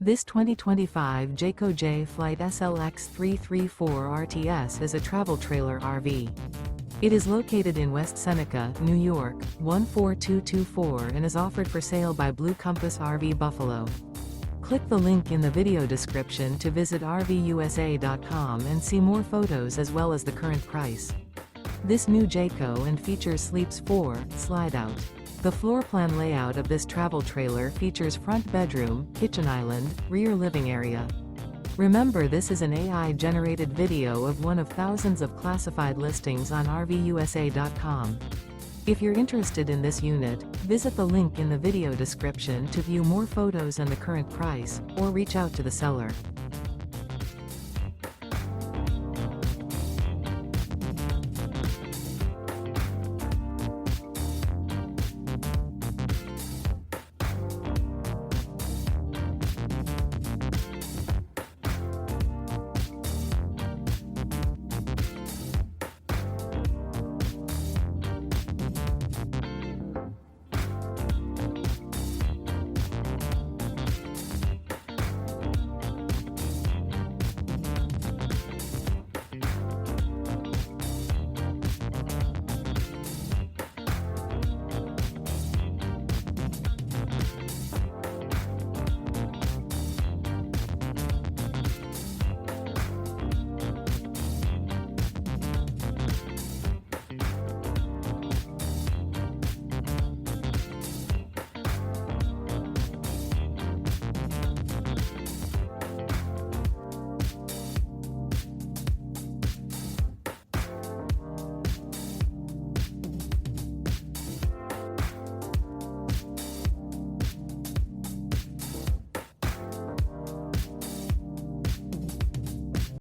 This 2025 Jayco Jay Flight SLX 334 RTS is a travel trailer RV. It is located in West Seneca, New York, 14224 and is offered for sale by Blue Compass RV Buffalo. Click the link in the video description to visit RVUSA.com and see more photos as well as the current price. This new Jayco and features Sleeps 4, Slideout. The floor plan layout of this travel trailer features front bedroom, kitchen island, rear living area. Remember, this is an AI-generated video of one of thousands of classified listings on RVUSA.com. If you're interested in this unit, visit the link in the video description to view more photos and the current price, or reach out to the seller.